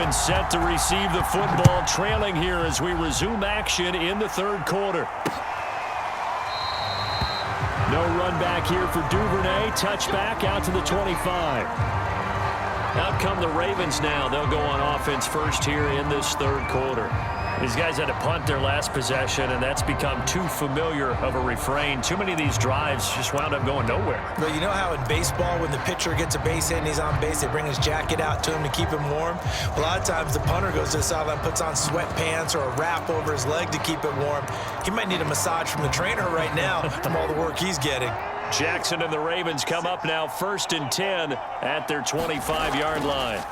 And set to receive the football, trailing here as we resume action in the third quarter. No run back here for Duvernay. Touchback out to the 25. Out come the Ravens now. They'll go on offense first here in this third quarter. These guys had to punt their last possession, and that's become too familiar of a refrain. Too many of these drives just wound up going nowhere. But you know how in baseball, when the pitcher gets a base hit and he's on base, they bring his jacket out to him to keep him warm? A lot of times the punter goes to the sideline, puts on sweatpants or a wrap over his leg to keep it warm. He might need a massage from the trainer right now from all the work he's getting. Jackson and the Ravens come up now 1st and 10 at their 25-yard line.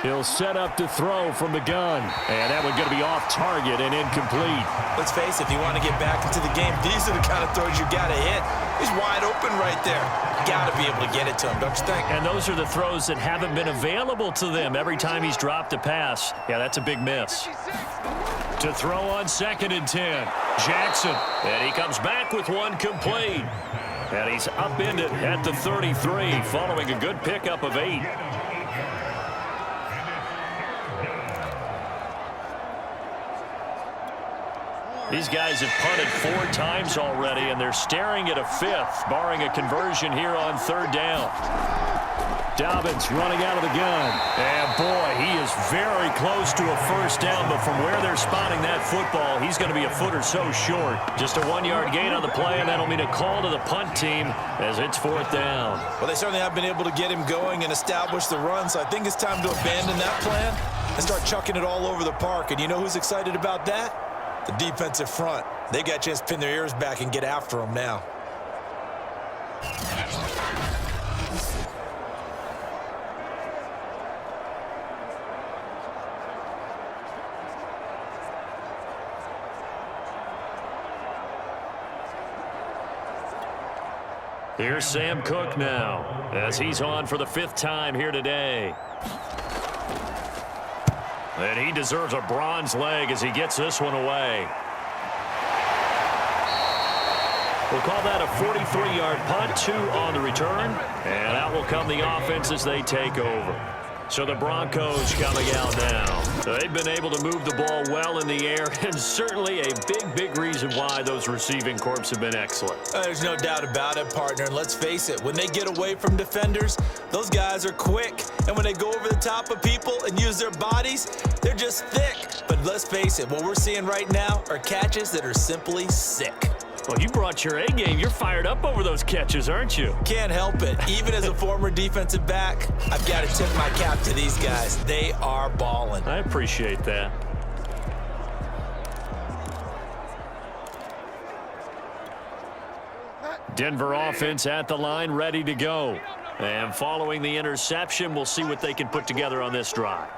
He'll set up to throw from the gun. And that one's going to be off target and incomplete. Let's face it, if you want to get back into the game, these are the kind of throws you got to hit. He's wide open right there. Got to be able to get it to him, don't you think? And those are the throws that haven't been available to them every time he's dropped a pass. Yeah, that's a big miss. To throw on 2nd and 10. Jackson. And he comes back with one complete. And he's upended at the 33 following a good pickup of 8. These guys have punted 4 times already, and they're staring at a 5th, barring a conversion here on 3rd down. Dobbins running out of the gun. And, boy, he is very close to a 1st down, but from where they're spotting that football, he's going to be a foot or so short. Just a 1-yard gain on the play, and that'll mean a call to the punt team as it's 4th down. Well, they certainly have been able to get him going and establish the run, so I think it's time to abandon that plan and start chucking it all over the park. And you know who's excited about that? The defensive front. They got a chance to pin their ears back and get after them now. Here's Sam Cook now as he's on for the 5th time here today. And he deserves a bronze leg as he gets this one away. We'll call that a 43-yard punt, 2 on the return. And out will come the offense as they take over. So the Broncos coming out now. They've been able to move the ball well in the air, and certainly a big reason why those receiving corps have been excellent. There's no doubt about it, partner. And let's face it, when they get away from defenders, those guys are quick. And when they go over the top of people and use their bodies, they're just thick. But let's face it, what we're seeing right now are catches that are simply sick. Well, you brought your A game. You're fired up over those catches, aren't you? Can't help it. Even as a former defensive back, I've got to tip my cap to these guys. They are balling. I appreciate that. Denver offense at the line, ready to go. And following the interception, we'll see what they can put together on this drive.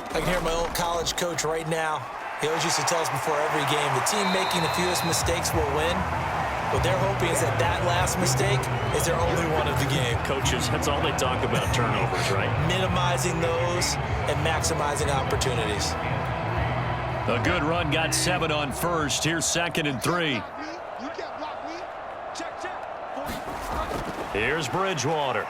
I can hear my old college coach right now. He always used to tell us before every game, the team making the fewest mistakes will win. What they're hoping is that that last mistake is their only one of the game. Coaches, that's all they talk about, turnovers, right? Minimizing those and maximizing opportunities. A good run, got 7 on 1st. Here's 2nd and 3. Here's Bridgewater.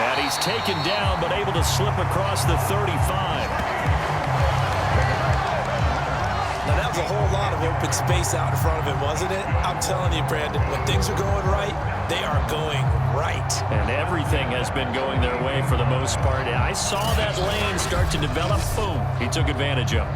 And he's taken down, but able to slip across the 35. Now, that was a whole lot of open space out in front of him, wasn't it? I'm telling you, Brandon, when things are going right, they are going right. And everything has been going their way for the most part. I saw that lane start to develop. Boom. He took advantage of it.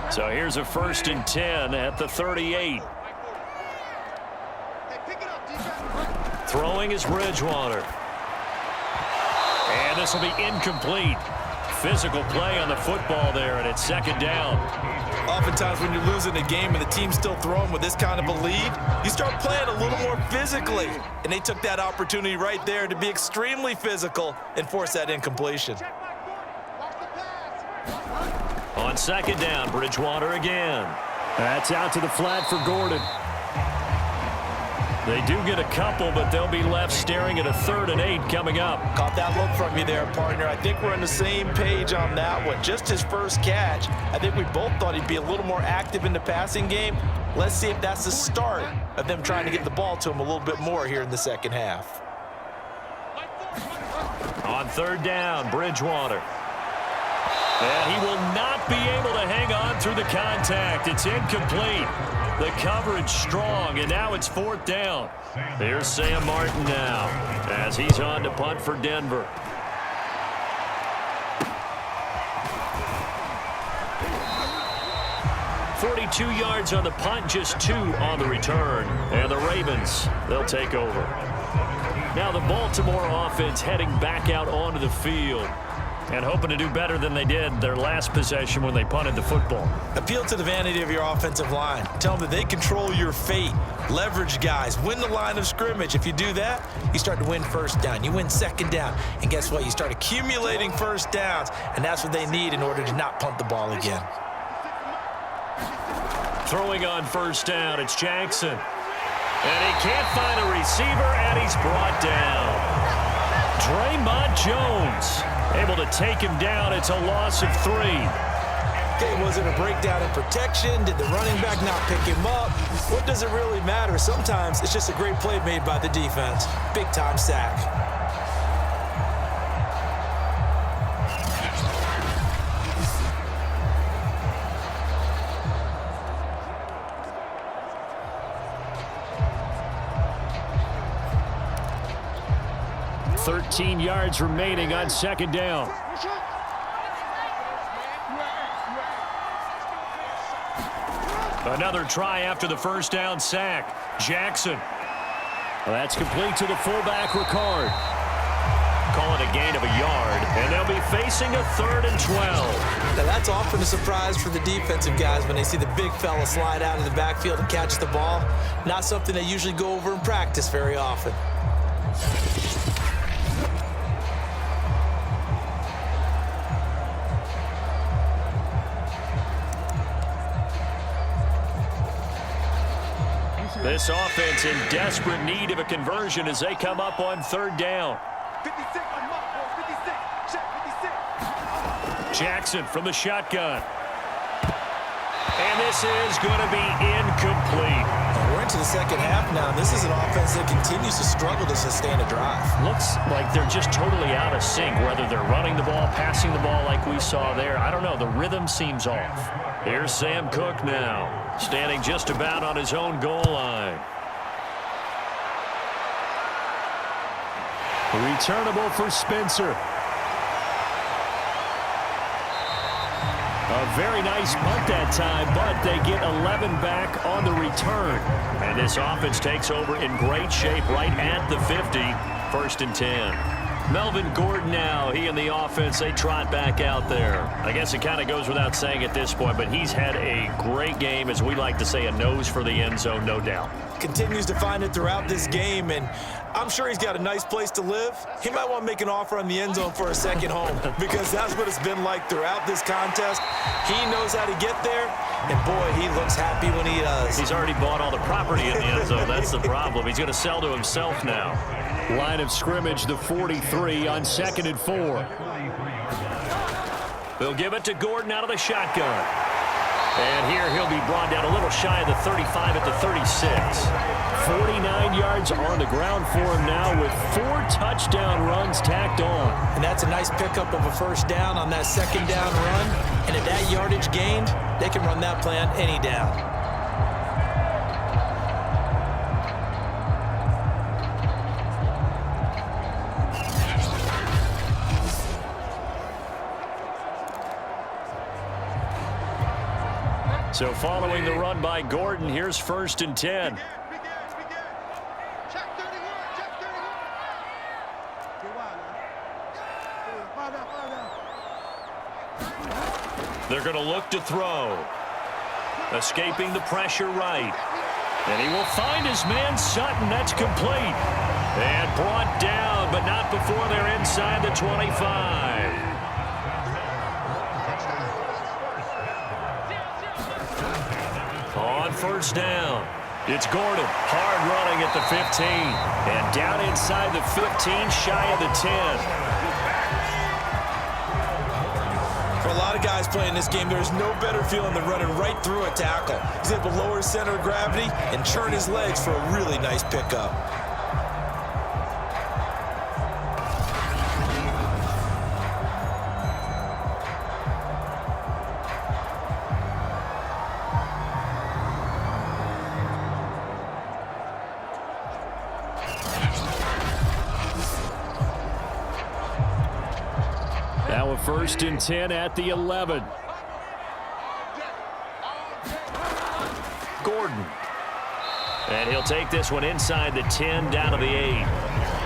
So here's a 1st and 10 at the 38. Throwing is Bridgewater. And this will be incomplete. Physical play on the football there, and it's 2nd down. Oftentimes when you're losing a game and the team's still throwing with this kind of a lead, you start playing a little more physically. And they took that opportunity right there to be extremely physical and force that incompletion. On 2nd down, Bridgewater again. That's out to the flat for Gordon. They do get a couple, but they'll be left staring at a 3rd and 8 coming up. Caught that look from you there, partner. I think we're on the same page on that one. Just his first catch. I think we both thought he'd be a little more active in the passing game. Let's see if that's the start of them trying to get the ball to him a little bit more here in the second half. On 3rd down, Bridgewater. And he will not be able to hang on through the contact. It's incomplete. The coverage strong, and now it's 4th down. Here's Sam Martin now as he's on to punt for Denver. "42 yards on the punt, just 2 on the return. And the Ravens, they'll take over. Now the Baltimore offense heading back out onto the field and hoping to do better than they did their last possession when they punted the football. Appeal to the vanity of your offensive line. Tell them that they control your fate. Leverage guys. Win the line of scrimmage. If you do that, you start to win 1st down. You win 2nd down. And guess what? You start accumulating 1st downs. And that's what they need in order to not punt the ball again. Throwing on 1st down, it's Jackson. And he can't find a receiver, and he's brought down. Draymond Jones able to take him down. It's a loss of 3. Okay, was it a breakdown in protection? Did the running back not pick him up? What does it really matter? Sometimes it's just a great play made by the defense. Big-time sack. .13 yards remaining on 2nd down. Another try after the 1st down sack. Jackson. Well, that's complete to the fullback, Ricard. Call it a gain of a yard, and they'll be facing a 3rd and 12. Now, that's often a surprise for the defensive guys when they see the big fella slide out of the backfield and catch the ball. Not something they usually go over in practice very often. This offense in desperate need of a conversion as they come up on 3rd down. 56, I'm up, 56, check 56. Jackson from the shotgun. And this is going to be incomplete. We're into the second half now. This is an offense that continues to struggle to sustain a drive. Looks like they're just totally out of sync, whether they're running the ball, passing the ball like we saw there. I don't know. The rhythm seems off. Here's Sam Cook now, standing just about on his own goal line. Returnable for Spencer. A very nice punt that time, but they get 11 back on the return. And this offense takes over in great shape right at the 50, 1st and 10. Melvin Gordon now, he and the offense, they trot back out there. I guess it kind of goes without saying at this point, but he's had a great game, as we like to say, a nose for the end zone, no doubt. Continues to find it throughout this game, and I'm sure he's got a nice place to live. He might want to make an offer on the end zone for a second home because that's what it's been like throughout this contest. He knows how to get there, and boy, he looks happy when he does. He's already bought all the property in the end zone. That's the problem. He's going to sell to himself now. Line of scrimmage, the 43 on 2nd and 4. They'll give it to Gordon out of the shotgun. And here he'll be brought down a little shy of the 35 at the 36. 49 yards on the ground for him now with 4 touchdown runs tacked on. And that's a nice pickup of a 1st down on that 2nd down run. And at that yardage gained, they can run that play on any down. So following the run by Gordon, here's 1st and 10. Check 31, check 31. They're going to look to throw. Escaping the pressure right. And he will find his man Sutton. That's complete. And brought down, but not before they're inside the 25. On 1st down. It's Gordon, hard running at the 15. And down inside the 15, shy of the 10. For a lot of guys playing this game, there's no better feeling than running right through a tackle. He's able to lower his center of gravity and churn his legs for a really nice pickup. Now a 1st and 10 at the 11. Gordon. And he'll take this one inside the 10 down to the 8.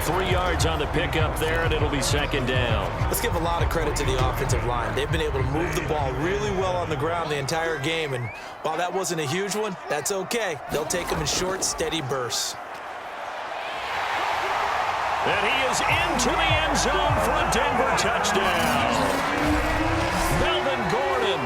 3 yards on the pickup there, and it'll be 2nd down. Let's give a lot of credit to the offensive line. They've been able to move the ball really well on the ground the entire game, and while that wasn't a huge one, that's okay. They'll take them in short, steady bursts. And he is into the end zone for a Denver touchdown. Melvin Gordon,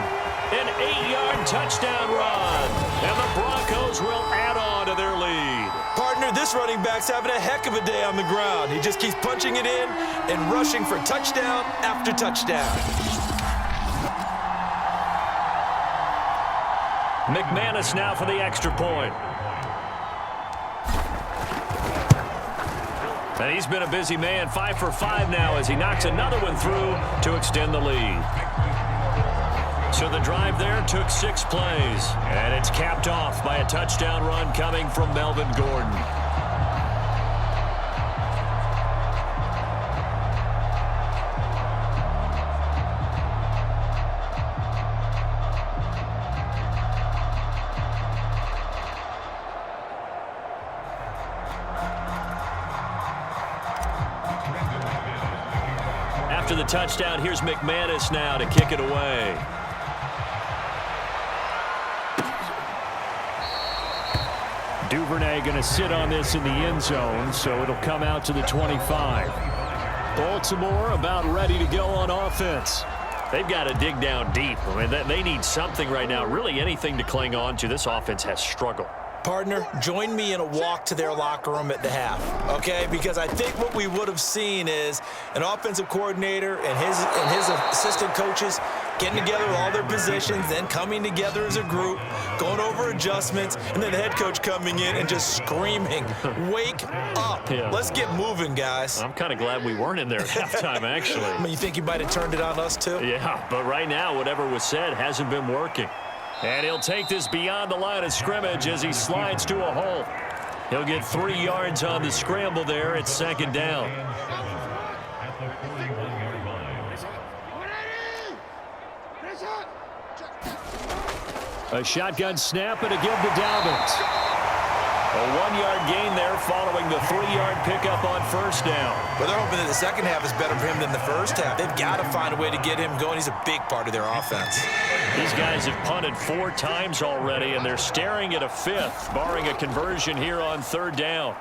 an 8-yard touchdown run. And the Broncos will add on to their lead. Partner, this running back's having a heck of a day on the ground. He just keeps punching it in and rushing for touchdown after touchdown. McManus now for the extra point. And he's been a busy man, 5 for 5 now as he knocks another one through to extend the lead. So the drive there took 6 plays, and it's capped off by a touchdown run coming from Melvin Gordon. After the touchdown, here's McManus now to kick it away. Duvernay going to sit on this in the end zone, so it'll come out to the 25. Baltimore about ready to go on offense. They've got to dig down deep. I mean, they need something right now, really anything to cling on to. This offense has struggled. Partner, join me in a walk to their locker room at the half, okay? Because I think what we would have seen is an offensive coordinator and his assistant coaches getting together with all their positions, then coming together as a group, going over adjustments, and then the head coach coming in and just screaming, wake up. Yeah. Let's get moving, guys. I'm kind of glad we weren't in there at halftime, actually. I mean, you think you might have turned it on us, too? Yeah, but right now, whatever was said hasn't been working. And he'll take this beyond the line of scrimmage as he slides to a hole. He'll get 3 yards on the scramble there. It's 2nd down. A shotgun snap and a give to Dobbins. A 1-yard gain there following the 3-yard pickup on 1st down. But they're hoping that the second half is better for him than the first half. They've got to find a way to get him going. He's a big part of their offense. These guys have punted 4 times already, and they're staring at a 5th, barring a conversion here on 3rd down.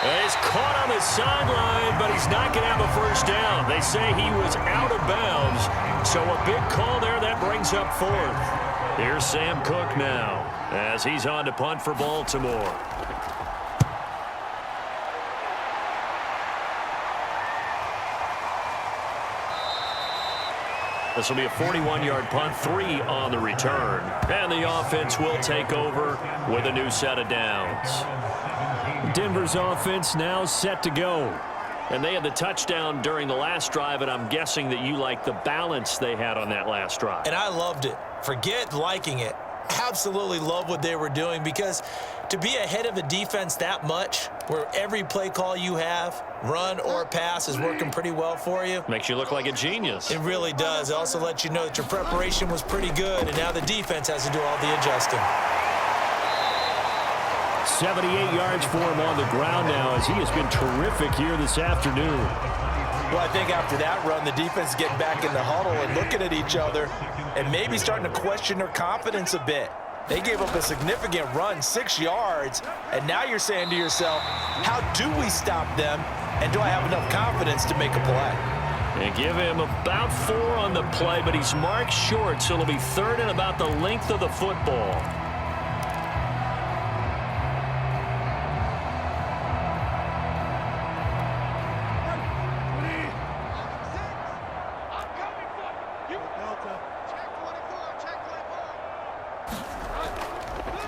And he's caught on the sideline, but he's not going to have a 1st down. They say he was out of bounds, so a big call there that brings up 4th. Here's Sam Cook now as he's on to punt for Baltimore. This will be a 41-yard punt, 3 on the return. And the offense will take over with a new set of downs. Denver's offense now set to go. And they had the touchdown during the last drive, and I'm guessing that you like the balance they had on that last drive. And I loved it. Forget liking it. Absolutely love what they were doing, because to be ahead of a defense that much, where every play call you have, run or pass, is working pretty well for you. Makes you look like a genius. It really does. It also lets you know that your preparation was pretty good, and now the defense has to do all the adjusting. 78 yards for him on the ground now, as he has been terrific here this afternoon. Well, I think after that run, the defense is getting back in the huddle and looking at each other and maybe starting to question their confidence a bit. They gave up a significant run, 6 yards, and now you're saying to yourself, how do we stop them, and do I have enough confidence to make a play? And give him about 4 on the play, but he's marked short, so it'll be 3rd and about the length of the football.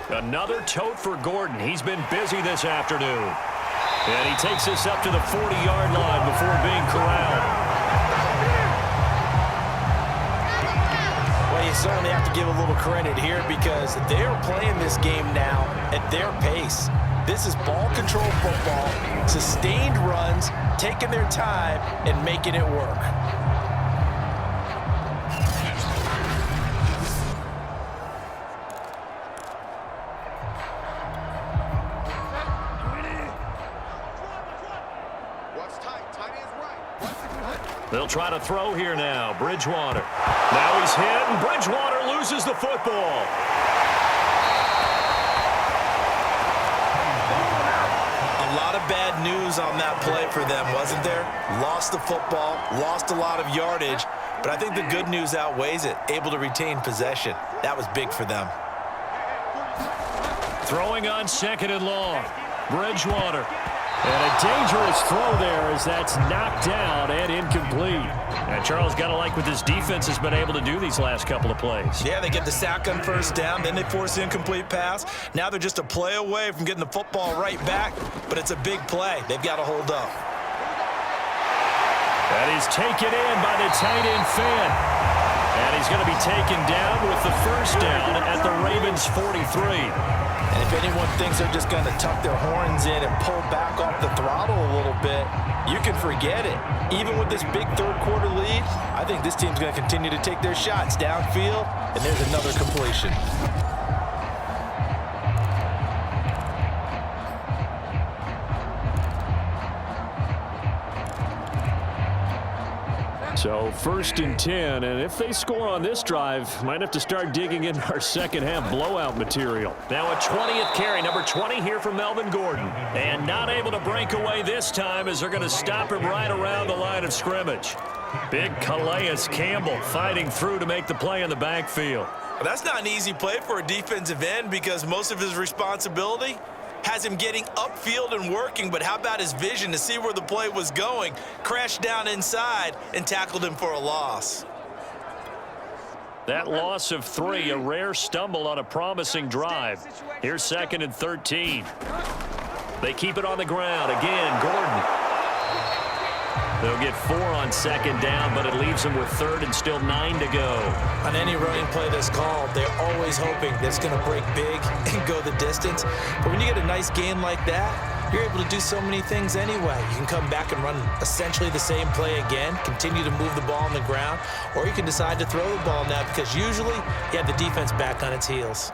Another tote for Gordon. He's been busy this afternoon. And he takes this up to the 40-yard line before being corralled. Well, you certainly have to give a little credit here because they're playing this game now at their pace. This is ball control football, sustained runs, taking their time and making it work. They'll try to throw here now. Bridgewater. Now he's hit, and Bridgewater loses the football. A lot of bad news on that play for them, wasn't there? Lost the football, lost a lot of yardage, but I think the good news outweighs it. Able to retain possession. That was big for them. Throwing on 2nd and long. Bridgewater. And a dangerous throw there as that's knocked down and incomplete. And Charles, got to like what this defense has been able to do these last couple of plays. Yeah, they get the sack on 1st down, then they force the incomplete pass. Now they're just a play away from getting the football right back, but it's a big play. They've got to hold up. That is taken in by the tight end Finn. And he's going to be taken down with the 1st down at the Ravens' 43. And if anyone thinks they're just going to tuck their horns in and pull back off the throttle a little bit, you can forget it. Even with this big 3rd quarter lead, I think this team's going to continue to take their shots downfield, and there's another completion. So 1st and 10, and if they score on this drive, might have to start digging in our second-half blowout material. Now a 20th carry, number 20 here for Melvin Gordon. And not able to break away this time as they're going to stop him right around the line of scrimmage. Big Calais Campbell fighting through to make the play in the backfield. Well, that's not an easy play for a defensive end because most of his responsibility has him getting upfield and working, but how about his vision to see where the play was going, crashed down inside, and tackled him for a loss. That loss of 3, a rare stumble on a promising drive. Here's 2nd and 13. They keep it on the ground. Again, Gordon. They'll get 4 on 2nd down, but it leaves them with 3rd and still 9 to go. On any running play that's called, they're always hoping that it's going to break big and go the distance. But when you get a nice game like that, you're able to do so many things anyway. You can come back and run essentially the same play again, continue to move the ball on the ground, or you can decide to throw the ball now because usually you have the defense back on its heels.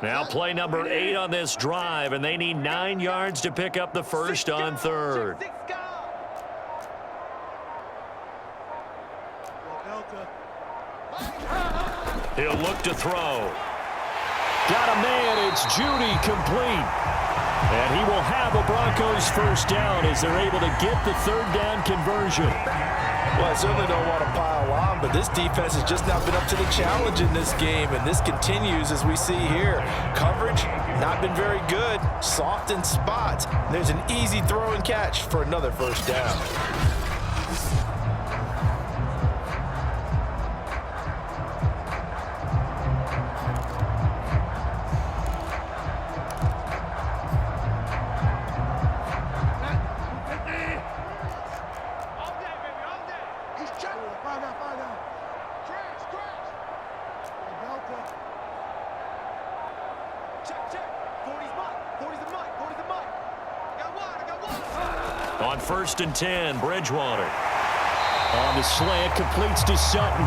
Now play number 8 on this drive, and they need 9 yards to pick up the 1st on 3rd. He'll look to throw. Got a man, it's Judy, complete. And he will have a Broncos 1st down as they're able to get the 3rd down conversion. Well, I certainly don't want to pile on, but this defense has just not been up to the challenge in this game, and this continues as we see here. Coverage, not been very good, soft in spots. There's an easy throw and catch for another 1st down. On 1st and 10, Bridgewater. On the slant, completes to Sutton.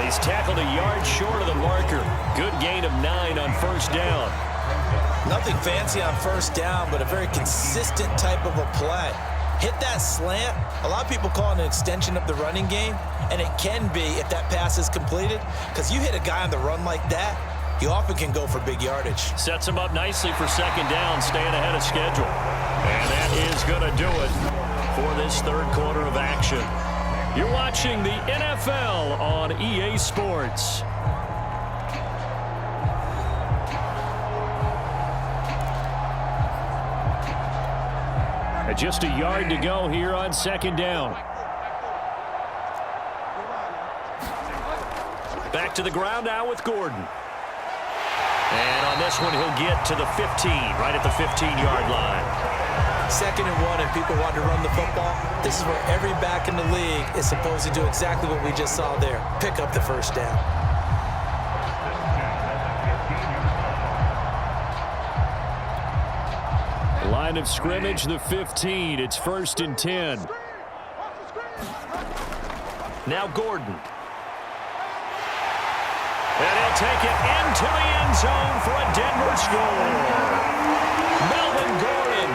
He's tackled a yard short of the marker. Good gain of 9 on 1st down. Nothing fancy on 1st down, but a very consistent type of a play. Hit that slant. A lot of people call it an extension of the running game, and it can be if that pass is completed, because you hit a guy on the run like that, you often can go for big yardage. Sets him up nicely for 2nd down, staying ahead of schedule. And that is going to do it for this 3rd quarter of action. You're watching the NFL on EA Sports. And just a yard to go here on 2nd down. Back to the ground now with Gordon. And on this one, he'll get to the 15, right at the 15-yard line. 2nd and 1, and people want to run the football. This is where every back in the league is supposed to do exactly what we just saw there. Pick up the first down. Line of scrimmage, the 15. It's 1st and 10. Now Gordon. And he'll take it into the end zone for a Denver score. Melvin Gordon,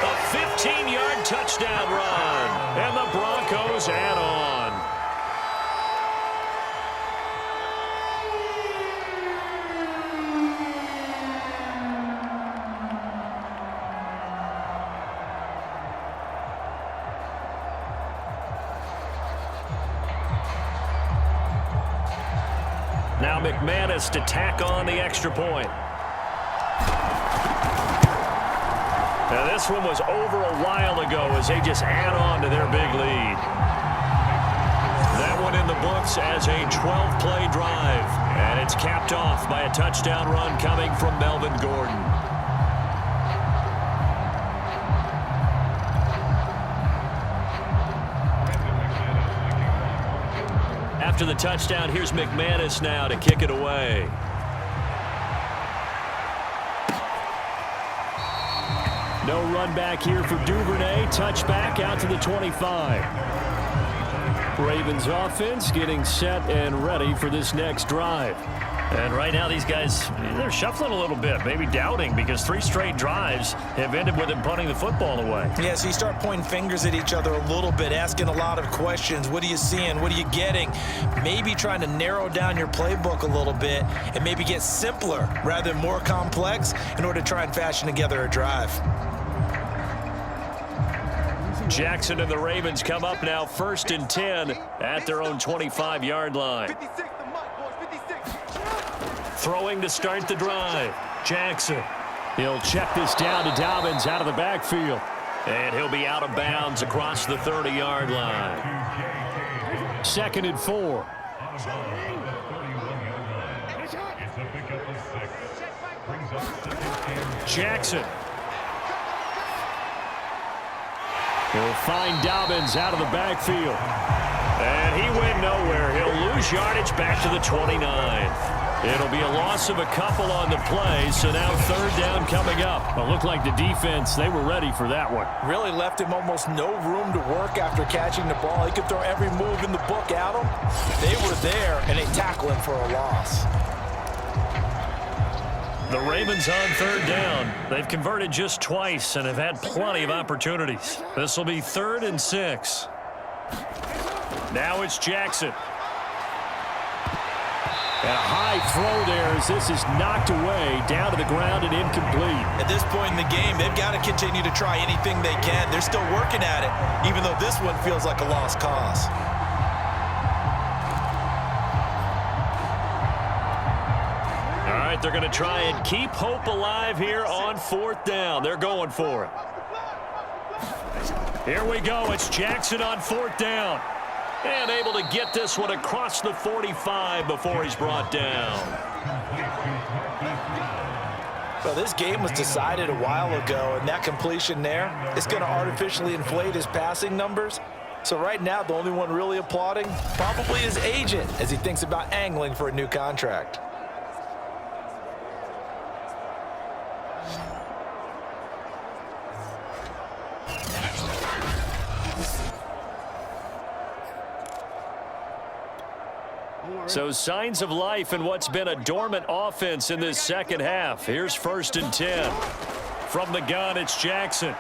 a 15-yard touchdown run. And the Broncos add on. Now McManus to tack on the extra point. Now this one was over a while ago as they just add on to their big lead. That one in the books as a 12-play drive. And it's capped off by a touchdown run coming from Melvin Gordon. After the touchdown, here's McManus now to kick it away. No run back here for Duvernay. Touchback out to the 25. Ravens offense getting set and ready for this next drive. And right now these guys, they're shuffling a little bit, maybe doubting, because 3 straight drives have ended with them punting the football away. Yeah, so you start pointing fingers at each other a little bit, asking a lot of questions. What are you seeing? What are you getting? Maybe trying to narrow down your playbook a little bit and maybe get simpler rather than more complex in order to try and fashion together a drive. Jackson and the Ravens come up now 1st and 10 at their own 25-yard line. 56, the mark, boys, 56. Throwing to start the drive. Jackson. He'll check this down to Dobbins out of the backfield. And he'll be out of bounds across the 30-yard line. 2nd and 4. Jackson. He'll find Dobbins out of the backfield. And he went nowhere. He'll lose yardage back to the 29. It'll be a loss of a couple on the play, so now 3rd down coming up. It looked like the defense, they were ready for that one. Really left him almost no room to work after catching the ball. He could throw every move in the book at him. They were there, and they tackle him for a loss. The Ravens on 3rd down. They've converted just twice and have had plenty of opportunities. This will be 3rd and 6. Now it's Jackson. And a high throw there as this is knocked away, down to the ground and incomplete. At this point in the game, they've got to continue to try anything they can. They're still working at it, even though this one feels like a lost cause. All right, they're going to try and keep hope alive here on 4th down. They're going for it. Here we go. It's Jackson on 4th down. And able to get this one across the 45 before he's brought down. Well, this game was decided a while ago, and that completion there is going to artificially inflate his passing numbers. So right now, the only one really applauding probably his agent as he thinks about angling for a new contract. So signs of life in what's been a dormant offense in this second half. Here's 1st and 10. From the gun, it's Jackson.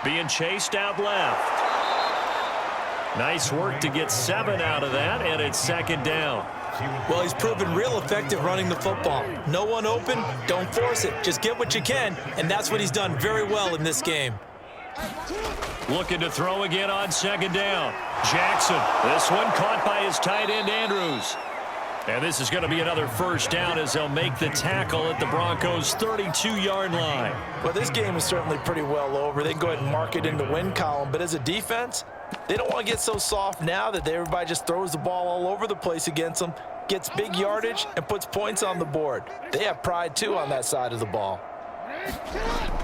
Being chased out left. Nice work to get 7 out of that, and it's 2nd down. Well, he's proven real effective running the football. No one open, don't force it. Just get what you can, and that's what he's done very well in this game. Looking to throw again on 2nd down. Jackson. This one caught by his tight end, Andrews. And this is going to be another 1st down as they'll make the tackle at the Broncos' 32-yard line. Well, this game is certainly pretty well over. They can go ahead and mark it in the win column. But as a defense, They don't want to get so soft now that everybody just throws the ball all over the place against them, gets big yardage, and puts points on the board. They have pride, too, on that side of the ball.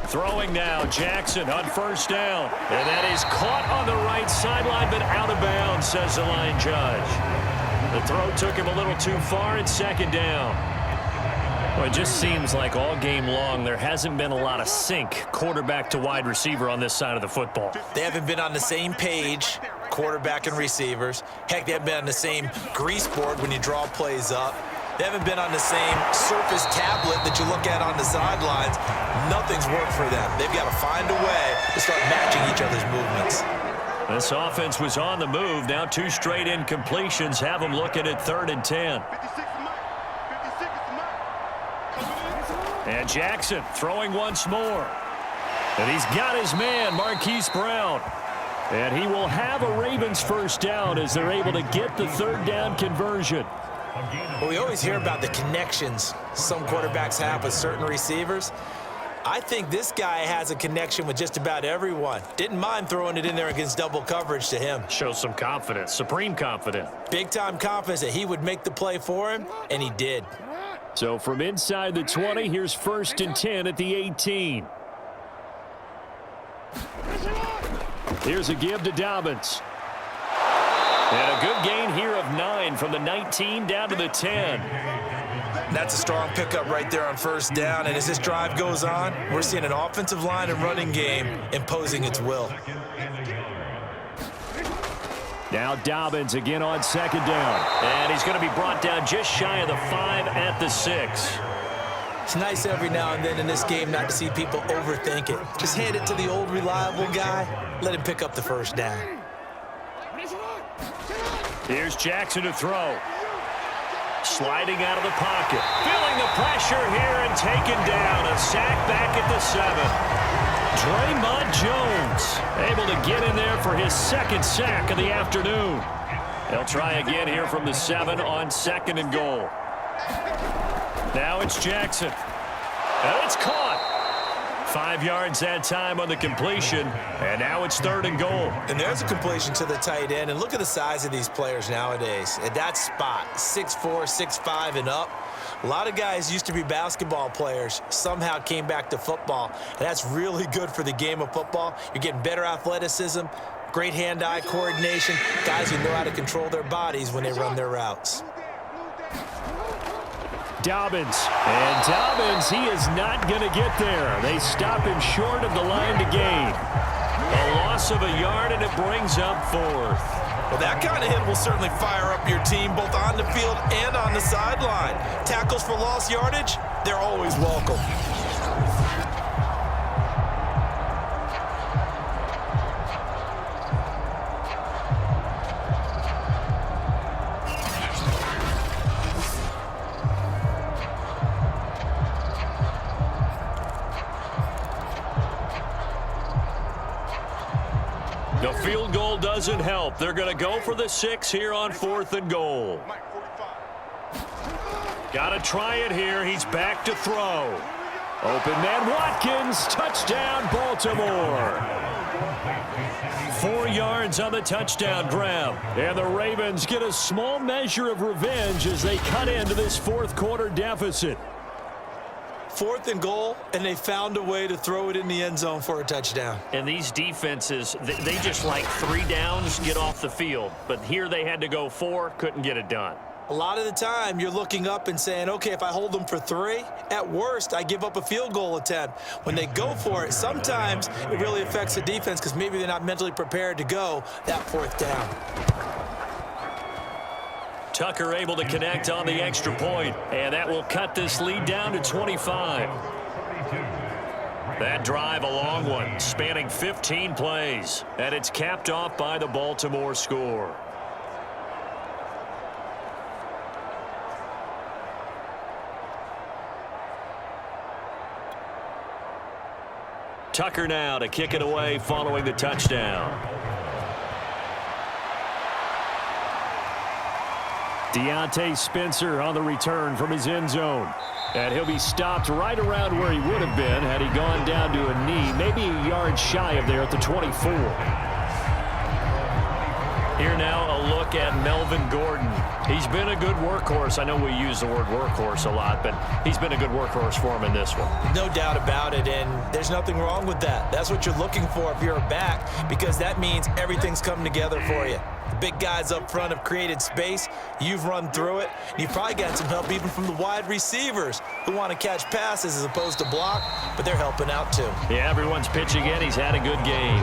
Throwing now, Jackson on first down. And that is caught on the right sideline, but out of bounds, says the line judge. The throw took him a little too far at second down. Well, it just seems like all game long there hasn't been a lot of sync quarterback to wide receiver on this side of the football. They haven't been on the same page, quarterback and receivers. Heck, they haven't been on the same grease board when you draw plays up. They haven't been on the same Surface tablet that you look at on the sidelines. Nothing's worked for them. They've got to find a way to start matching each other's movements. This offense was on the move. Now 2 straight incompletions have them looking at 3rd and 10. And Jackson throwing once more. And he's got his man, Marquise Brown. And he will have a Ravens first down as they're able to get the 3rd down conversion. Well, we always hear about the connections some quarterbacks have with certain receivers. I think this guy has a connection with just about everyone. Didn't mind throwing it in there against double coverage to him. Shows some confidence, supreme confidence. Big-time confidence that he would make the play for him, and he did. So from inside the 20, here's 1st and 10 at the 18. Here's a give to Dobbins. And a good gain here of 9 from the 19 down to the 10. That's a strong pickup right there on first down. And as this drive goes on, we're seeing an offensive line and running game imposing its will. Now Dobbins again on 2nd down. And he's going to be brought down just shy of the 5 at the 6. It's nice every now and then in this game not to see people overthink it. Just hand it to the old reliable guy. Let him pick up the first down. Here's Jackson to throw. Sliding out of the pocket. Feeling the pressure here and taken down. A sack back at the 7. Draymond Jones able to get in there for his 2nd sack of the afternoon. They'll try again here from the 7 on 2nd and goal. Now it's Jackson. And it's caught. 5 yards that time on the completion, and now it's 3rd and goal. And there's a completion to the tight end, and look at the size of these players nowadays. At that spot, 6'4", 6'5", and up. A lot of guys used to be basketball players, somehow came back to football, and that's really good for the game of football. You're getting better athleticism, great hand-eye coordination, guys who know how to control their bodies when they run their routes. Dobbins. And Dobbins, he is not going to get there. They stop him short of the line to gain. A loss of a yard, and it brings up 4th. Well, that kind of hit will certainly fire up your team, both on the field and on the sideline. Tackles for lost yardage, they're always welcome. The field goal doesn't help. They're going to go for the 6 here on 4th and goal. Got to try it here. He's back to throw. Open man Watkins. Touchdown, Baltimore. 4 yards on the touchdown grab. And the Ravens get a small measure of revenge as they cut into this 4th quarter deficit. 4th and goal, and they found a way to throw it in the end zone for a touchdown. And these defenses, they just like 3 downs, get off the field. But here they had to go 4, couldn't get it done. A lot of the time, you're looking up and saying, okay, if I hold them for 3, at worst, I give up a field goal attempt. When they go for it, sometimes it really affects the defense because maybe they're not mentally prepared to go that 4th down. Tucker able to connect on the extra point, and that will cut this lead down to 25. That drive, a long one, spanning 15 plays, and it's capped off by the Baltimore score. Tucker now to kick it away following the touchdown. Deontay Spencer on the return from his end zone. And he'll be stopped right around where he would have been had he gone down to a knee, maybe a yard shy of there at the 24. Here now, a look at Melvin Gordon. He's been a good workhorse. I know we use the word workhorse a lot, but he's been a good workhorse for him in this one. No doubt about it, and there's nothing wrong with that. That's what you're looking for if you're a back, because that means everything's coming together for you. The big guys up front have created space. You've run through it. You've probably gotten some help even from the wide receivers who want to catch passes as opposed to block, but they're helping out too. Yeah, everyone's pitching in. He's had a good game.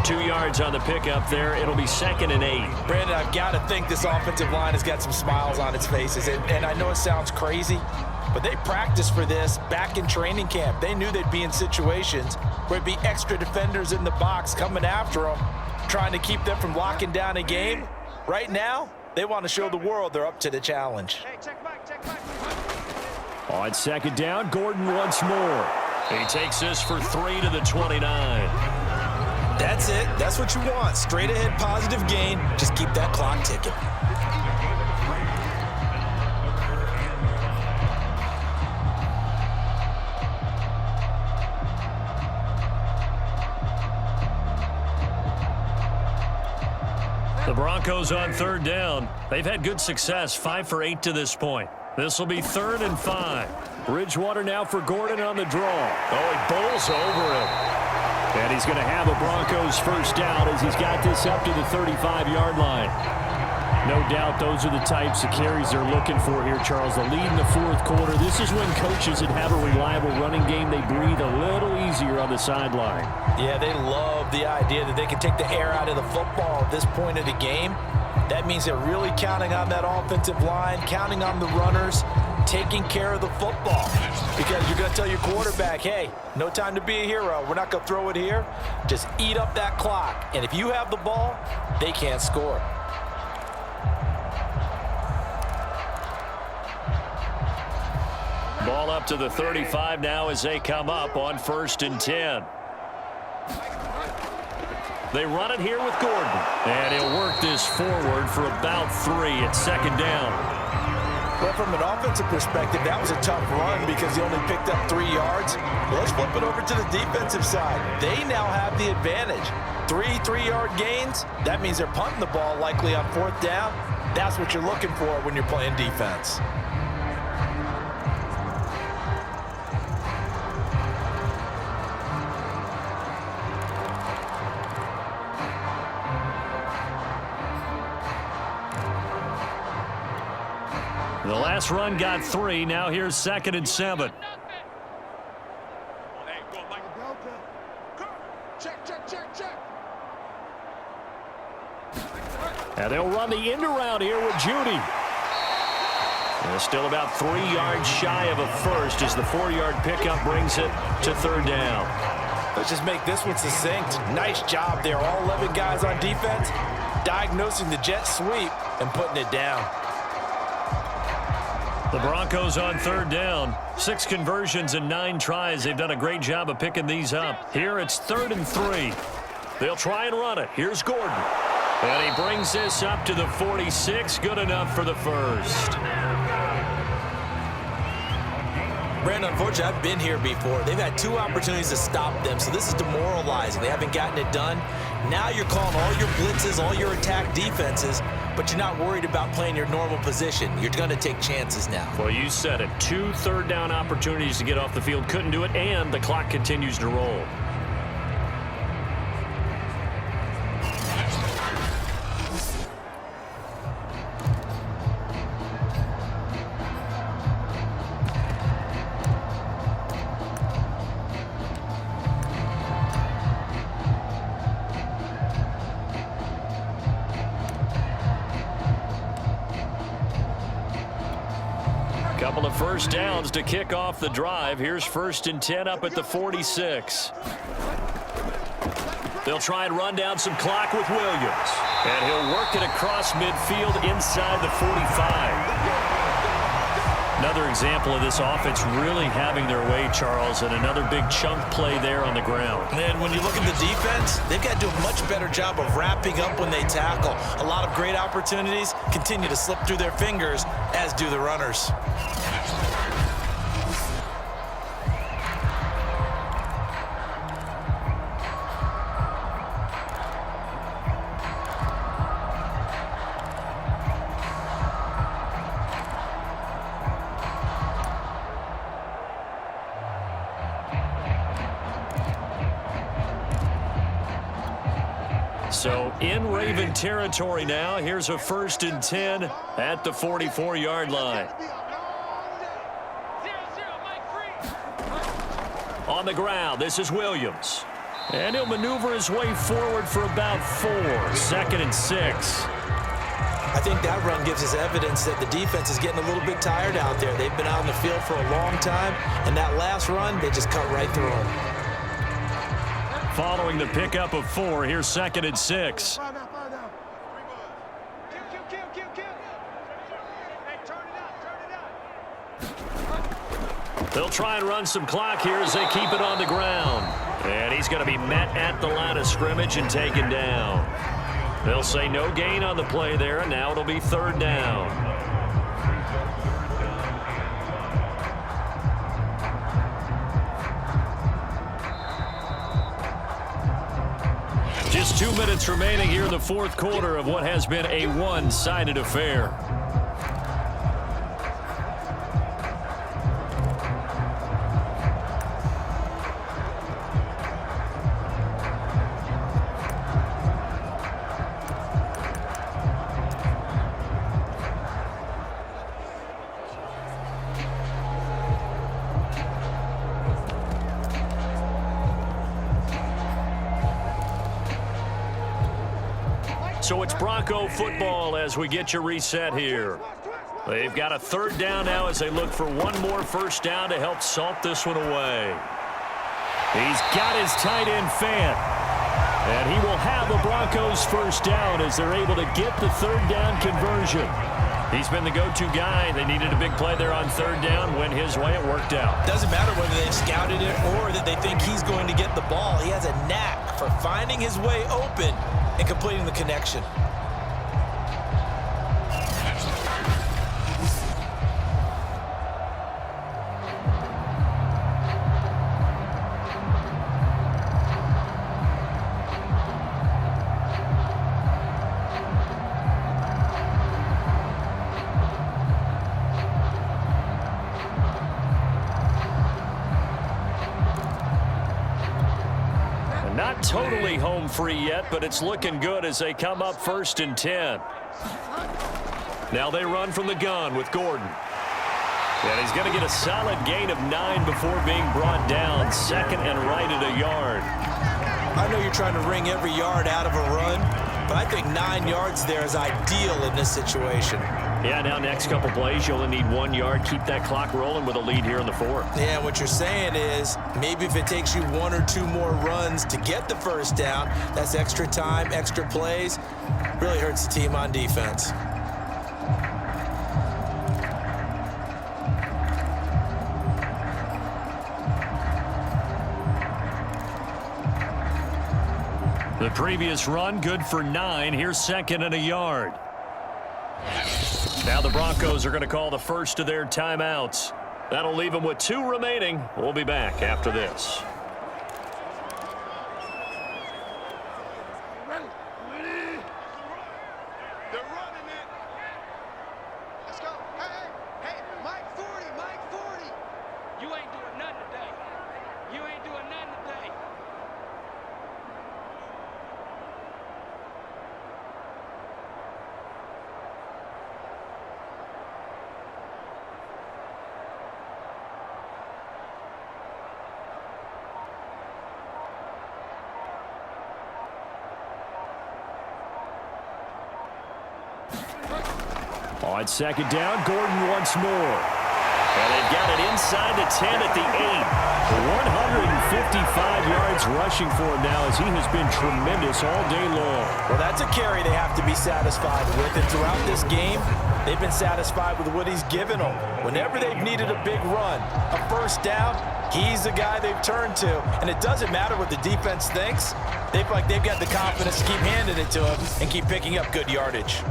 2 yards on the pickup there. It'll be 2nd and 8. Brandon, I've got to think this offensive line has got some smiles on its faces, and I know it sounds crazy, but they practiced for this back in training camp. They knew they'd be in situations where it'd be extra defenders in the box coming after them, trying to keep them from locking down a game. Right now, they want to show the world they're up to the challenge. Hey, check back, check back. On 2nd down, Gordon once more. He takes this for 3 to the 29. That's it. That's what you want. Straight ahead positive gain. Just keep that clock ticking. The Broncos on 3rd down. They've had good success, 5 for 8 to this point. This will be 3rd and 5. Bridgewater now for Gordon on the draw. Oh, he bowls over him. And he's going to have a Broncos first down as he's got this up to the 35-yard line. No doubt those are the types of carries they're looking for here, Charles. The lead in the 4th quarter. This is when coaches that have a reliable running game, they breathe a little easier on the sideline. Yeah, they love the idea that they can take the air out of the football at this point of the game. That means they're really counting on that offensive line, counting on the runners, taking care of the football. Because you're going to tell your quarterback, hey, no time to be a hero. We're not going to throw it here. Just eat up that clock. And if you have the ball, they can't score. Ball up to the 35 now as they come up on 1st and 10. They run it here with Gordon. And he'll work this forward for about 3 at 2nd down. Well, from an offensive perspective, that was a tough run because he only picked up 3 yards. Well, let's flip it over to the defensive side. They now have the advantage. 3-3-yard gains. That means they're punting the ball likely on 4th down. That's what you're looking for when you're playing defense. The last run got 3. Now here's 2nd and 7. And they'll run the end around here with Judy. And still about 3 yards shy of a first as the 4-yard pickup brings it to 3rd down. Let's just make this one succinct. Nice job there. All 11 guys on defense diagnosing the jet sweep and putting it down. The Broncos on 3rd down. 6 conversions and 9 tries. They've done a great job of picking these up. Here it's 3rd and 3. They'll try and run it. Here's Gordon. And he brings this up to the 46. Good enough for the first. Brandon, unfortunately, I've been here before. They've had 2 opportunities to stop them, so this is demoralizing. They haven't gotten it done. Now you're calling all your blitzes, all your attack defenses, but you're not worried about playing your normal position. You're going to take chances now. Well, you said it. 2 3rd down opportunities to get off the field. Couldn't do it, and the clock continues to roll. Couple of first downs to kick off the drive. Here's 1st and 10 up at the 46. They'll try and run down some clock with Williams. And he'll work it across midfield inside the 45. Another example of this offense really having their way, Charles, and another big chunk play there on the ground. And when you look at the defense, they've got to do a much better job of wrapping up when they tackle. A lot of great opportunities continue to slip through their fingers, as do the runners. In Raven territory now. Here's a 1st and 10 at the 44-yard line. On the ground, this is Williams. And he'll maneuver his way forward for about 4. 2nd and 6. I think that run gives us evidence that the defense is getting a little bit tired out there. They've been out on the field for a long time, and that last run, they just cut right through them. Following the pickup of 4, here's 2nd and 6. They'll try and run some clock here as they keep it on the ground. And he's going to be met at the line of scrimmage and taken down. They'll say no gain on the play there, and now it'll be 3rd down. Just 2 minutes remaining here in the 4th quarter of what has been a one-sided affair. So it's Bronco football as we get you reset here. They've got a 3rd down now as they look for one more 1st down to help salt this one away. He's got his tight end fan. And he will have the Broncos 1st down as they're able to get the 3rd down conversion. He's been the go-to guy. They needed a big play there on 3rd down. Went his way. It worked out. Doesn't matter whether they've scouted it or that they think he's going to get the ball. He has a knack for finding his way open and completing the connection. Not totally home free yet, but it's looking good as they come up 1st and 10. Now they run from the gun with Gordon. And he's going to get a solid gain of 9 before being brought down. 2nd and right at a yard. I know you're trying to wring every yard out of a run, but I think 9 yards there is ideal in this situation. Yeah, now next couple plays, you only need 1 yard. Keep that clock rolling with a lead here in the 4th. Yeah, what you're saying is maybe if it takes you 1 or 2 more runs to get the 1st down, that's extra time, extra plays. Really hurts the team on defense. The previous run, good for 9. Here's 2nd and a yard. Now the Broncos are going to call the first of their timeouts. That'll leave them with 2 remaining. We'll be back after this. They're running it. Let's go. Hey, Mike 40, Mike 40. You ain't doing nothing today. You ain't doing nothing today. On 2nd down, Gordon once more. And they've got it inside the 10 at the 8. 155 yards rushing for him now as he has been tremendous all day long. Well, that's a carry they have to be satisfied with. And throughout this game, they've been satisfied with what he's given them. Whenever they've needed a big run, a 1st down, he's the guy they've turned to. And it doesn't matter what the defense thinks. They feel like they've got the confidence to keep handing it to him and keep picking up good yardage.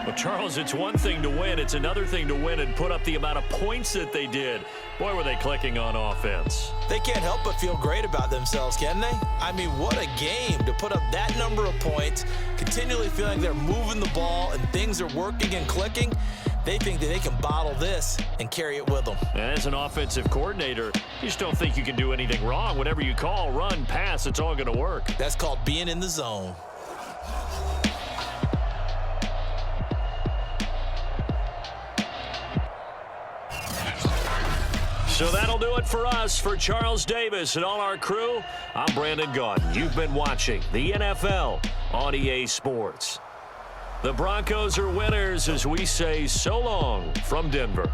Well, Charles, it's one thing to win. It's another thing to win and put up the amount of points that they did. Boy, were they clicking on offense. They can't help but feel great about themselves, can they? I mean, what a game to put up that number of points, continually feeling they're moving the ball and things are working and clicking. They think that they can bottle this and carry it with them. And as an offensive coordinator, you just don't think you can do anything wrong. Whatever you call, run, pass, it's all going to work. That's called being in the zone. So that'll do it for us. For Charles Davis and all our crew, I'm Brandon Gaudin. You've been watching the NFL on EA Sports. The Broncos are winners as we say so long from Denver.